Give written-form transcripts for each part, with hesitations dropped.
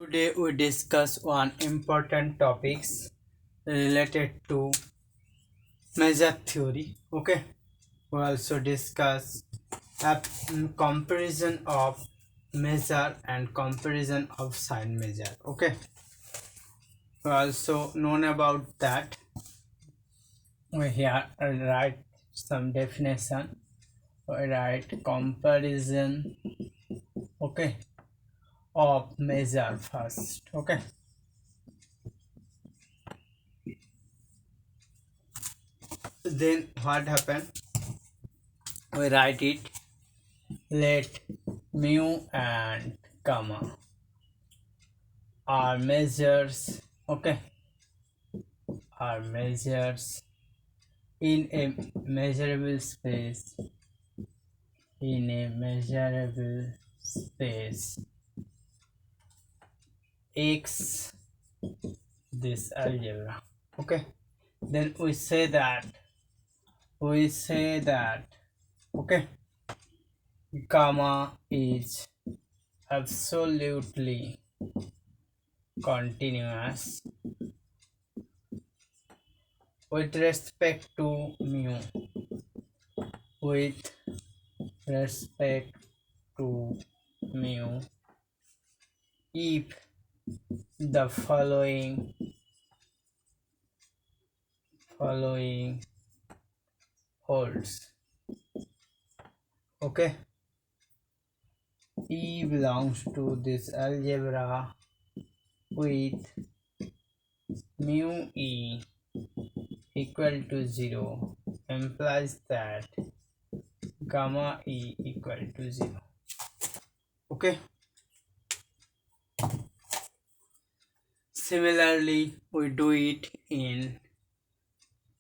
Today we discuss one important topics related to measure theory. Okay. We also discuss comparison of measure and comparison of sign measure. Okay. We also known about that. We here write some definition. We write comparison. Okay. Of measure first. Okay. Then what happened? We write it. Let mu and gamma are measures. Okay, are measures in a measurable space. In a measurable space X, this algebra. Okay, then we say that okay, gamma is absolutely continuous with respect to mu. With respect to mu if the following holds. Okay, E belongs to this algebra with mu E equal to 0 implies that gamma E equal to 0. Okay, similarly we do it in,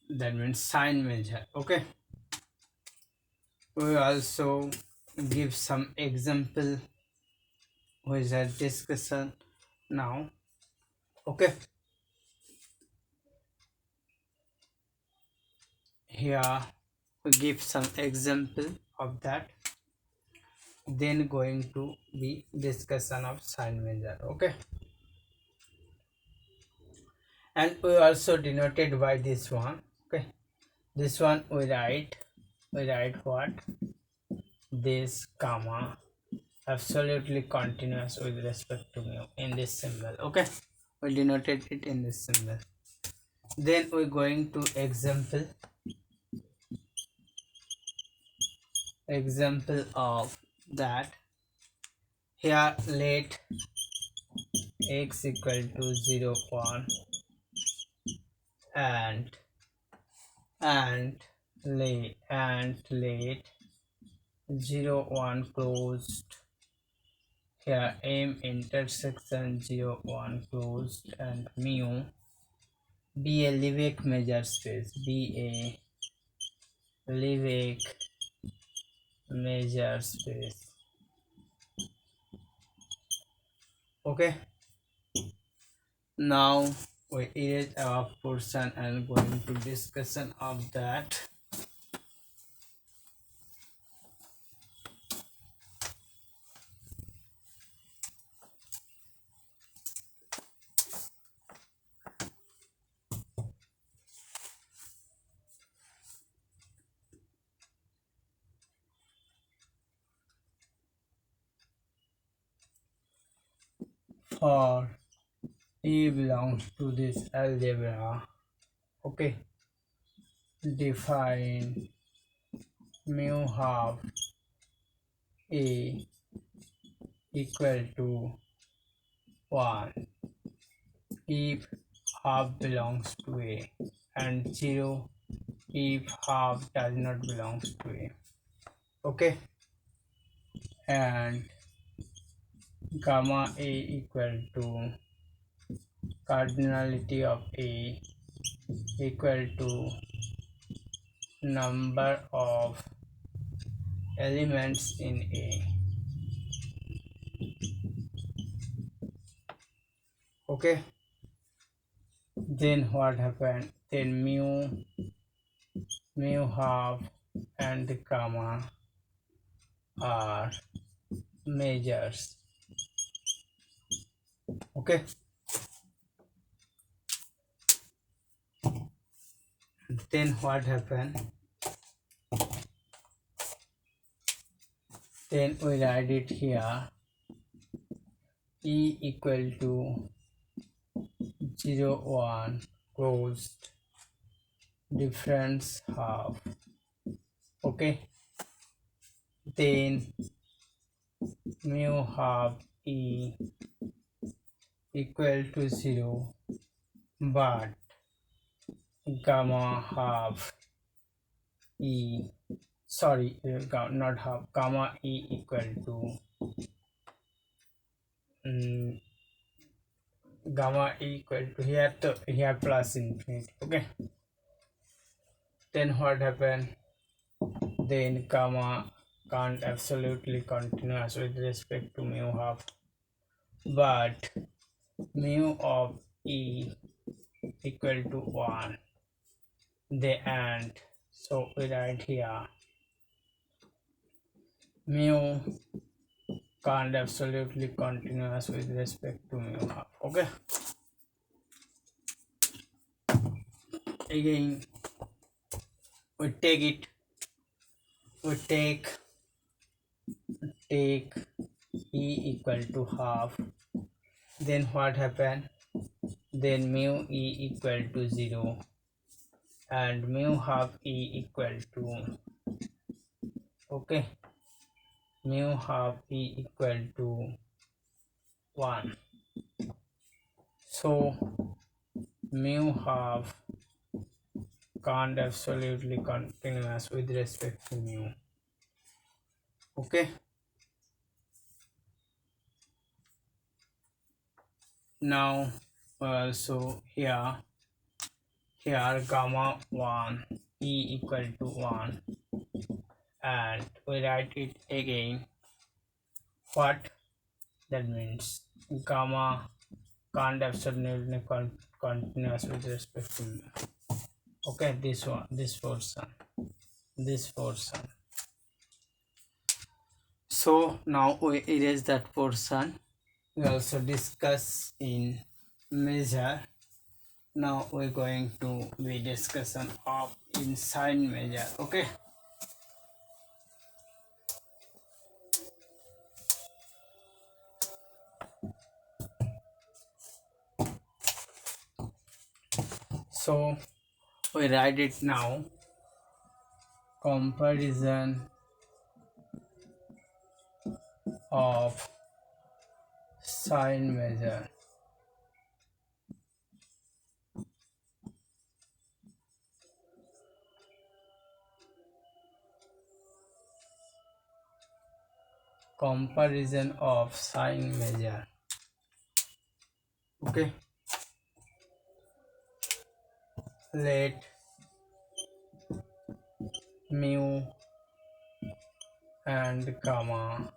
that means sign measure. Okay, we also give some example with a discussion now. Okay, here we give some example of that, then going to be discussion of sign measure. Okay, and we also denoted by this one. Okay, this one we write what, this gamma absolutely continuous with respect to mu in this symbol. Okay, we denoted it in this symbol. Then we're going to example of that. Here let x equal to 0 1 and let 0 1 closed. Here m intersection 0 1 closed and mu be a Lebesgue measure space. Be a Lebesgue measure space. Okay, now we erase our portion and going to discussion of that. For E belongs to this algebra. Okay, define mu half A equal to 1 if half belongs to A and 0 if half does not belong to A. Okay, and gamma A equal to cardinality of A equal to number of elements in A. Okay, then what happened? Then mu half and gamma are measures. Okay, then what happened? Then we write it here, e equal to 0 1 closed difference half. Okay, then mu half e equal to 0, but gamma half e, sorry, not half, gamma e equal to gamma e equal to here plus infinity. Okay, then what happened? Then gamma can't absolutely continuous with respect to mu half, but mu of e equal to 1, the end. So we write here mu can't absolutely continuous with respect to mu half. Okay, again we take it, we take e equal to half. Then what happened? Then mu e equal to 0 and mu half e equal to, okay, mu half e equal to 1. So mu half can't absolutely continuous with respect to mu. Okay, now so here gamma 1 e equal to 1, and we write it again. What that means? Gamma can't absolutely continuous with respect to mu. Okay, this one, this portion, this portion. So now we erase that portion. We also discuss in measure. Now we're going to be discussion of in sign measure. Okay, so we write it now. Comparison of sign measure. Comparison of sign measure. Okay, let mu and gamma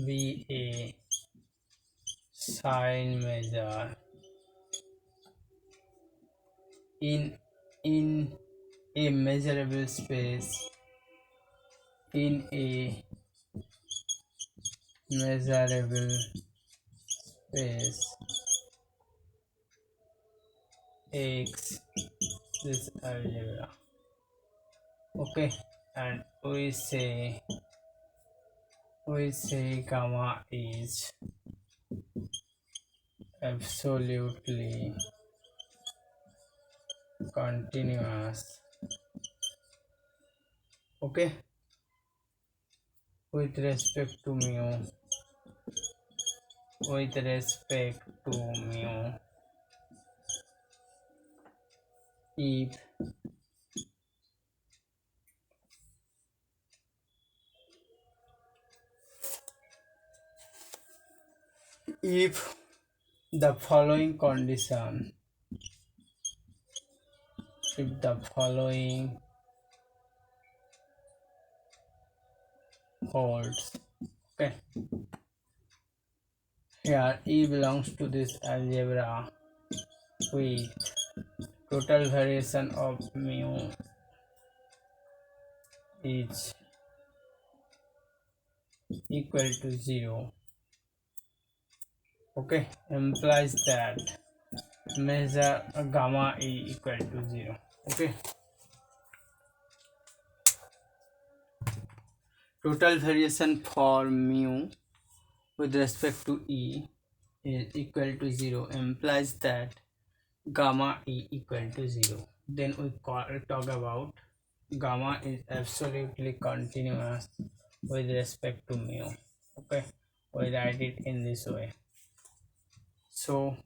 be a sign measure in a measurable space, in a measurable space X, this algebra. Okay, and we say gamma is absolutely continuous. Okay, with respect to mu, with respect to mu, if the following condition, if the following holds. Okay, here E belongs to this algebra with total variation of mu is equal to 0, okay, implies that measure gamma e equal to 0. Okay, total variation for mu with respect to e is equal to 0 implies that gamma e equal to 0. Then we talk about gamma is absolutely continuous with respect to mu. Okay, we write it in this way. So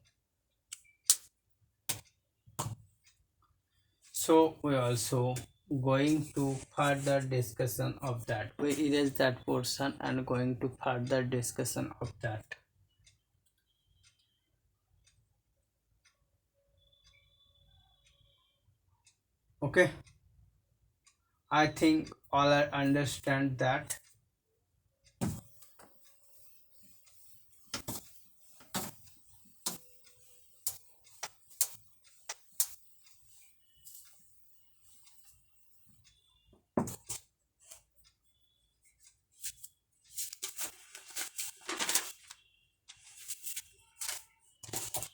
we also going to further discussion of that. We erase that portion and going to further discussion of that. Okay, I think all I understand that.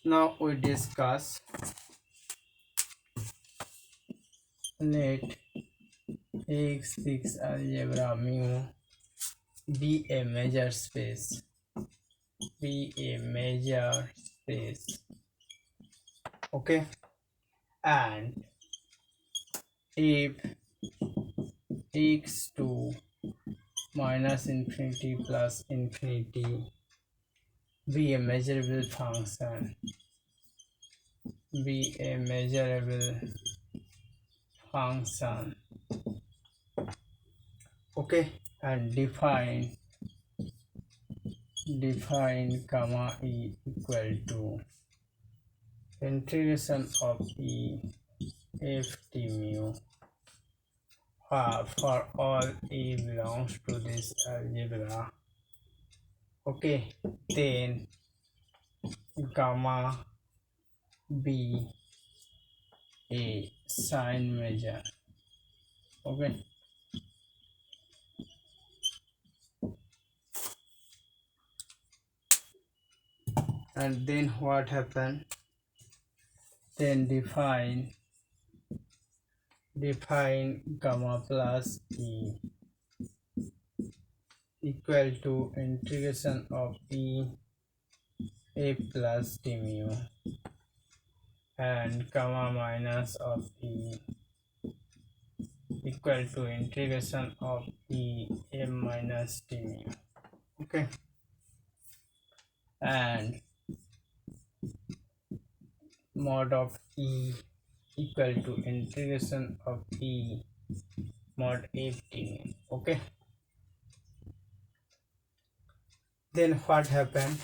Now we discuss, let X6 algebra mu be a measure space. Be a measure space. Okay, and if x2 minus infinity plus infinity be a measurable function, be a measurable function, okay, and define gamma e equal to integration of e f t mu for all e belongs to this algebra. Okay, then gamma be a sign measure. Okay, and then what happened? Then define gamma plus e equal to integration of e a plus t mu and gamma minus of e equal to integration of e m minus t mu. Okay, and mod of e equal to integration of e mod f t mu. Okay, then what happened?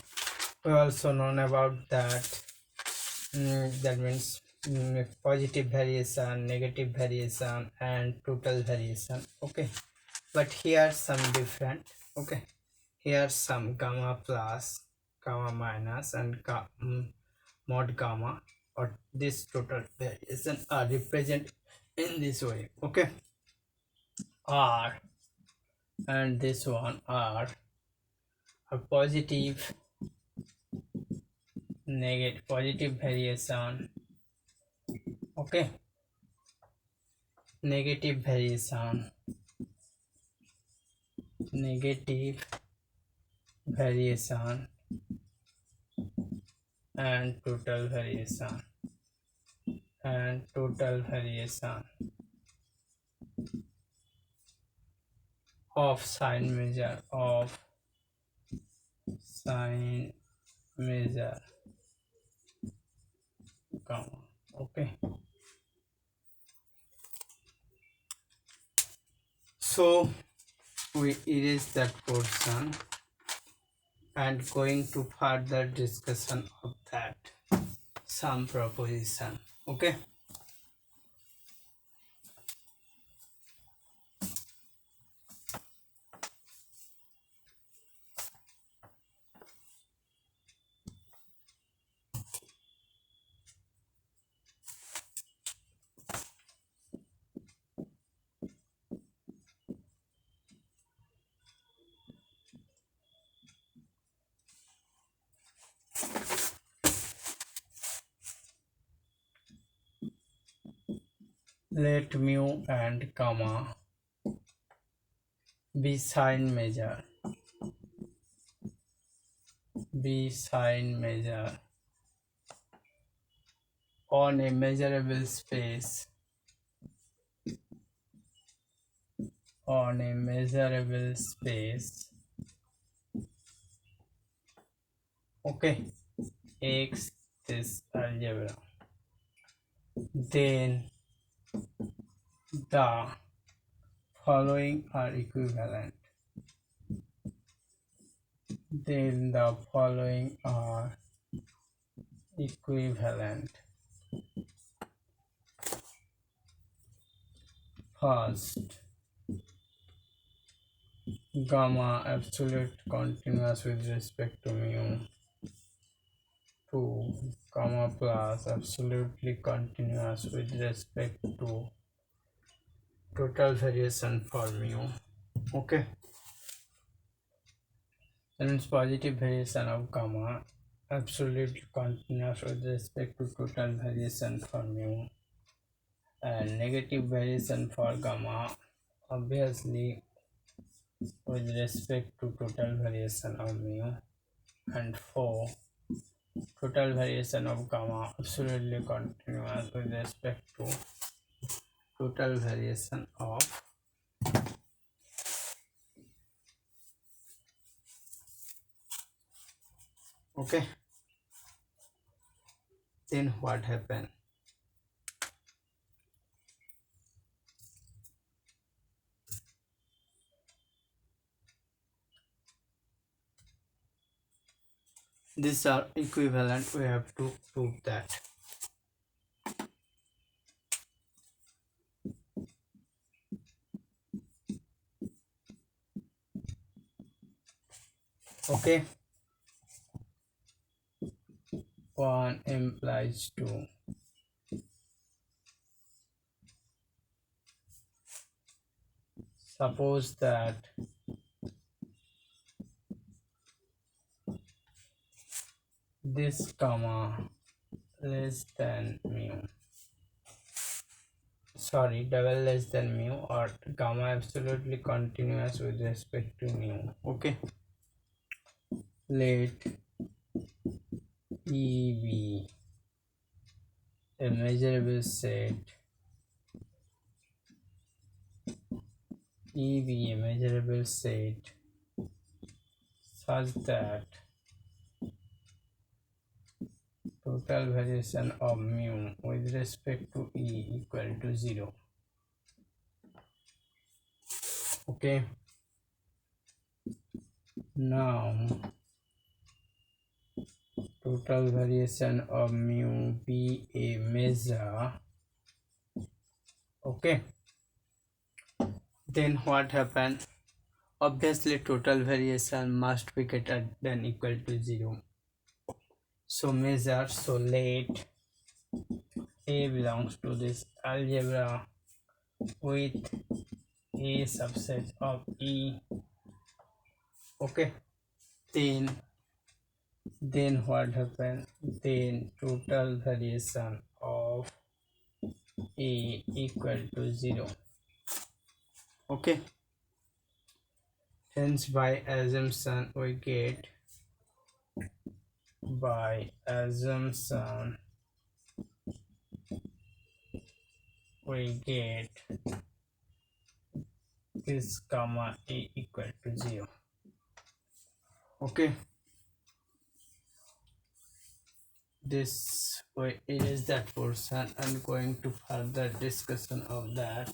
We also known about that. That means positive variation, negative variation, and total variation. Okay, but here some different. Okay, here some gamma plus, gamma minus, and mod gamma or this total variation are represented in this way. Okay, R and this one are a positive, negative, positive variation. Okay, negative variation, negative variation, and total variation, of sign measure, gamma. Okay, so we erase that portion and going to further discussion of that some proposition. Okay, let mu and gamma be sign measure on a measurable space okay, x this algebra, then the following are equivalent. First, gamma absolute continuous with respect to mu. 2, gamma plus absolutely continuous with respect to total variation for mu. Okay, that means positive variation of gamma absolutely continuous with respect to total variation for mu, and negative variation for gamma obviously with respect to total variation of mu. And 4, total variation of gamma absolutely continuous with respect to total variation of okay. Then what happened? These are equivalent, we have to prove that. Okay, 1 implies 2. Suppose that this gamma less than mu, sorry, double less than mu, or gamma absolutely continuous with respect to mu. Okay, let E be a measurable set, such that total variation of mu with respect to E equal to 0. Okay, now total variation of mu be a measure. Okay, then what happened? Obviously total variation must be greater than equal to 0. So measure, so let A belongs to this algebra with a subset of E. Okay, then what happened? Then total variation of A equal to 0. Okay, hence by assumption we get this gamma A equal to 0. Okay, this way erase that portion and going to further discussion of that.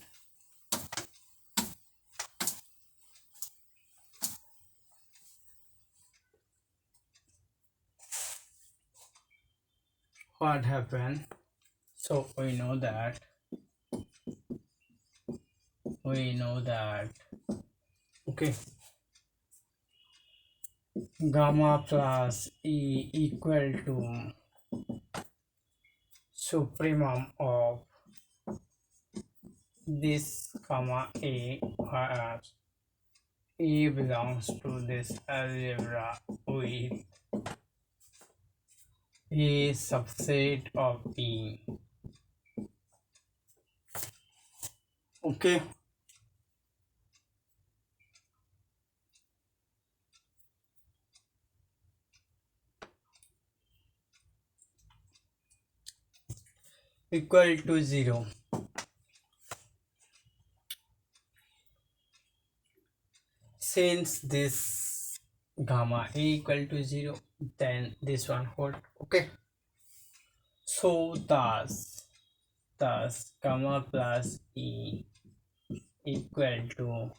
What happened? So we know that okay, gamma plus E equal to supremum of this gamma A, where E belongs to this algebra with a subset of E. Okay. Equal to 0. Since this gamma a equal to 0, then this one hold. Okay. So thus gamma plus e equal to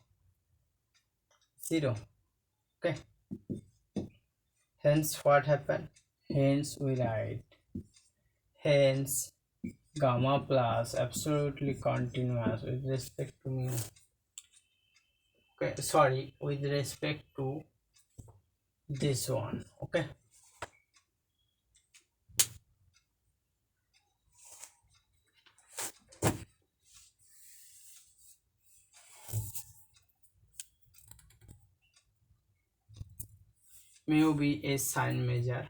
0. Okay. Hence what happened? Hence we write, hence gamma plus absolutely continuous with respect to mu. Okay, sorry, with respect to this one. Okay. Mu be a sign measure,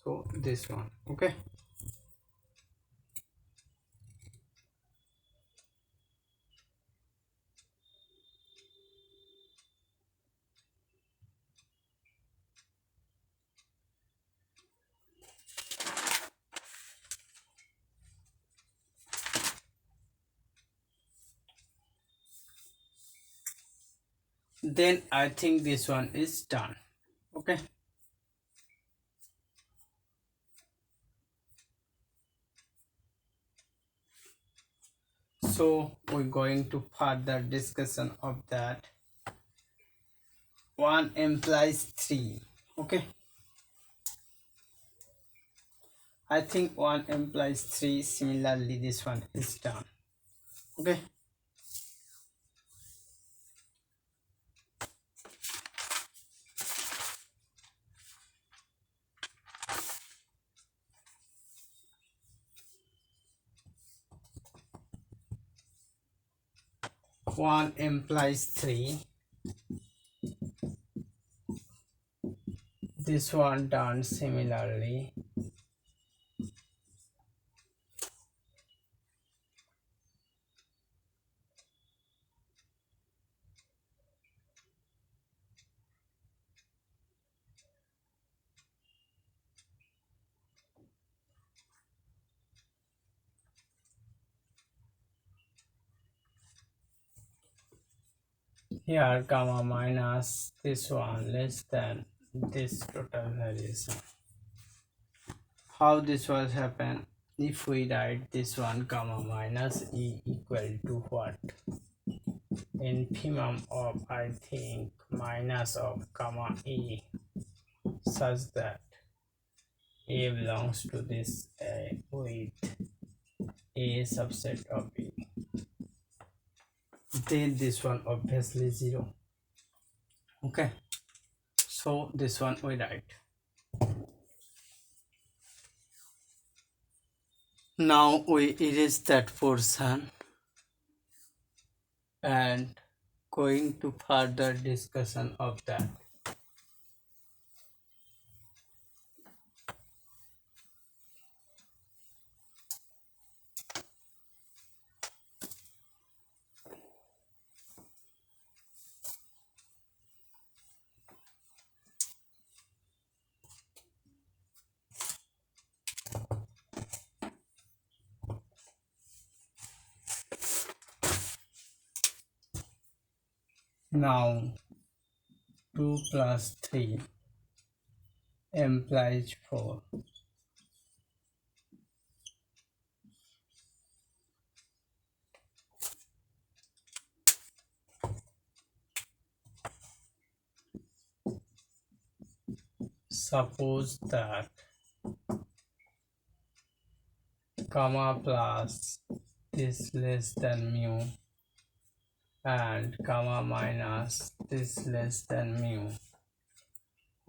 so this one. Okay. Then I think this one is done. Okay. So we're going to further discussion of that. 1 implies 3. Okay. I think 1 implies 3. Similarly, this one is done. Okay. One implies 3. This one done similarly. Here gamma minus this one less than this total variation. How this was happen? If we write this one gamma minus e equal to what? Infimum of, I think, minus of gamma e, such that a belongs to this with a subset of e, then this one obviously 0. Okay, so this one we write. Now we erase that portion and going to further discussion of that. Now 2 plus 3 implies 4. Suppose that gamma plus this less than mu and gamma minus this less than mu.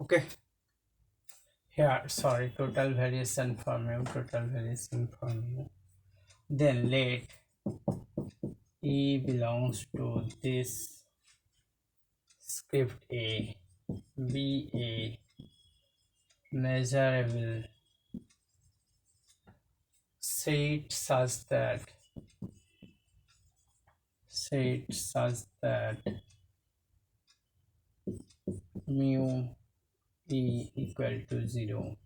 Okay. Here, sorry, total variation for mu, total variation for mu. Then let E belongs to this script A be a measurable set such that set such that mu e equal to 0.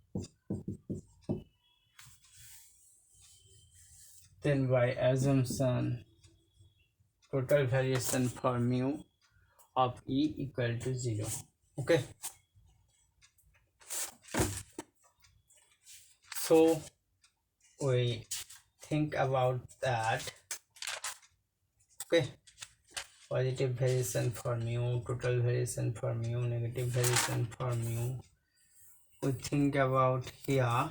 Then by assumption total variation for mu of e equal to 0. Okay, so we think about that. Okay, positive variation for mu, total variation for mu, negative variation for mu. We think about here.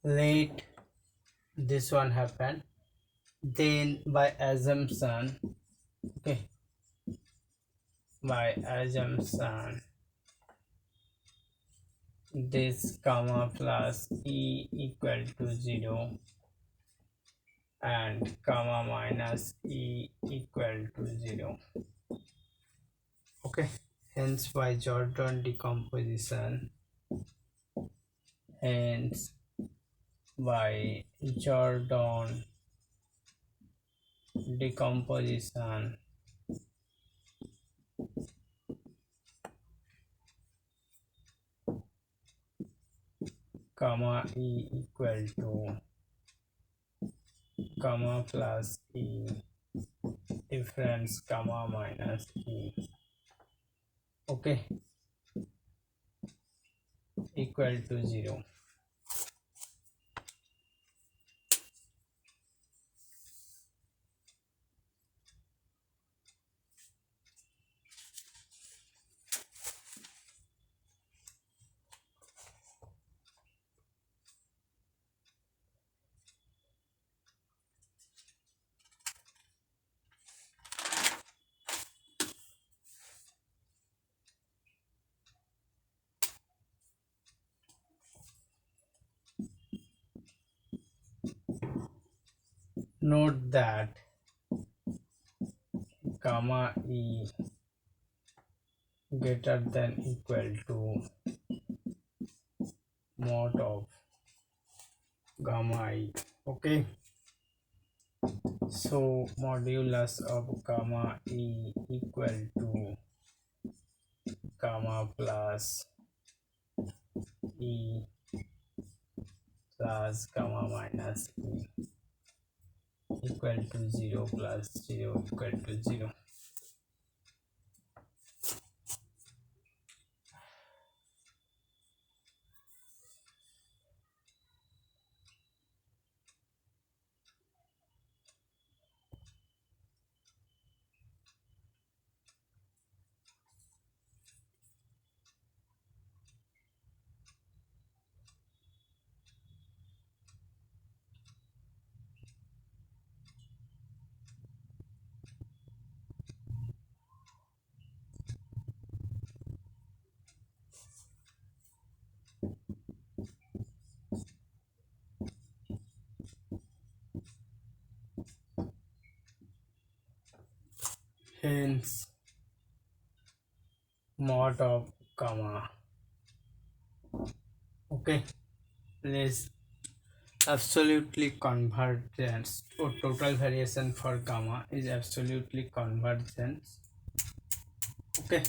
Let this one happen, then by assumption, okay, by assumption this comma plus e equal to 0 and comma minus e equal to 0. Okay, hence by Jordan decomposition, hence by Jordan decomposition, comma e equal to comma plus e difference comma minus e, okay, equal to 0. Note that gamma e greater than equal to mod of gamma e. Okay, so modulus of gamma e equal to gamma plus e plus gamma minus e equal to 0 plus 0 equal to 0. Hence mod of gamma, okay, is absolutely convergence, or total variation for gamma is absolutely convergence, okay,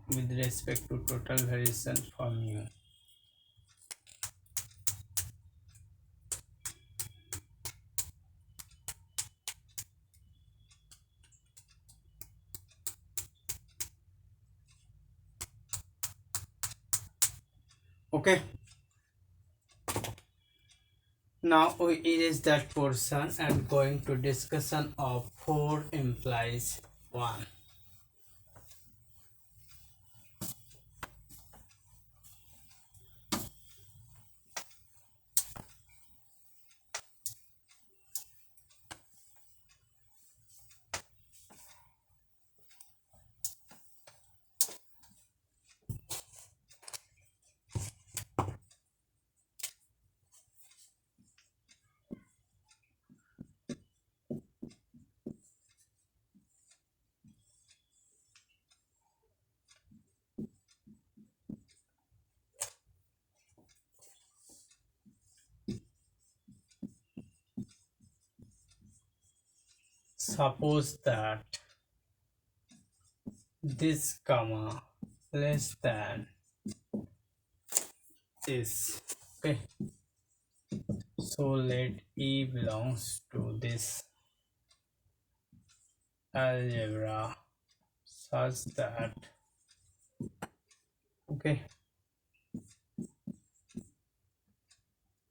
with respect to total variation for mu. Okay, now we erase that portion and going to discussion of 4 implies 1. suppose that this comma less than this. Okay, so let E belongs to this algebra such that, okay,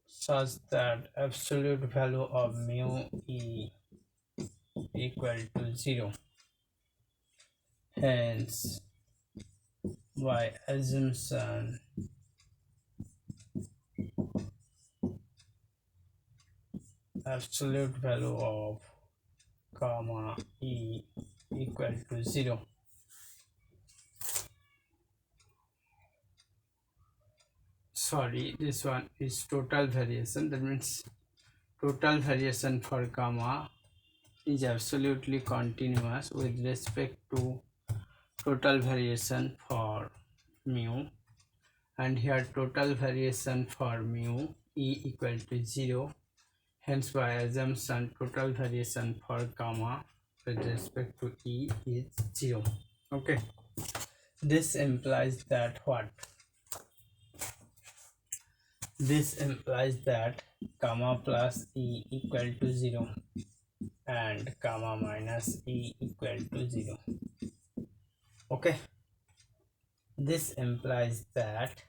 such that absolute value of mu E equal to 0. Hence, by assumption, absolute value of comma E equal to 0. Sorry, this one is total variation. That means total variation for gamma is absolutely continuous with respect to total variation for mu, and here total variation for mu E equal to 0. Hence, by assumption, total variation for gamma with respect to E is 0. Okay, this implies that what? This implies that gamma plus E equal to 0 and gamma minus E equal to 0. Okay, this implies that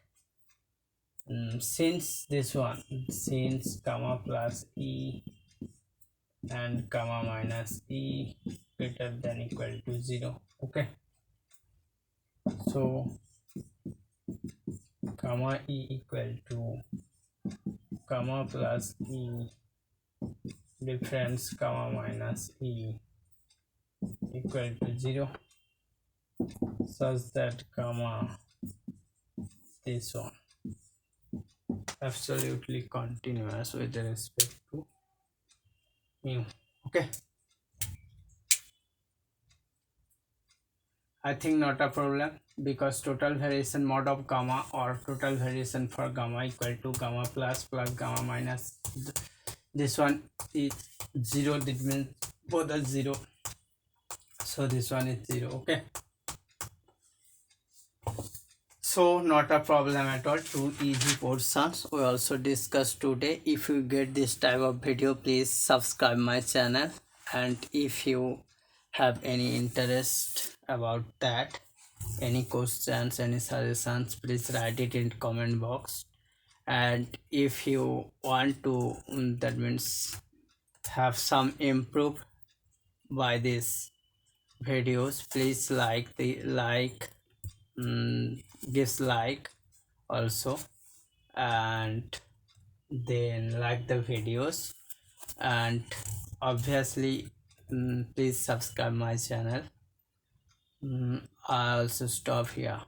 since gamma plus E and gamma minus E greater than equal to 0. Okay, so gamma E equal to gamma plus E difference gamma minus E equal to 0, such that gamma, this one, absolutely continuous with respect to mu. Okay, I think not a problem, because total variation mod of gamma or total variation for gamma equal to gamma plus gamma minus, this one is 0. That means both are 0, so this one is 0. Okay, so not a problem at all. Two easy portions we also discussed today. If you get this type of video, please subscribe my channel, and if you have any interest about that, any questions, any suggestions, please write it in comment box. And if you want to that means have some improve by this videos, please dislike also, and then like the videos, and obviously please subscribe my channel. I also stop here.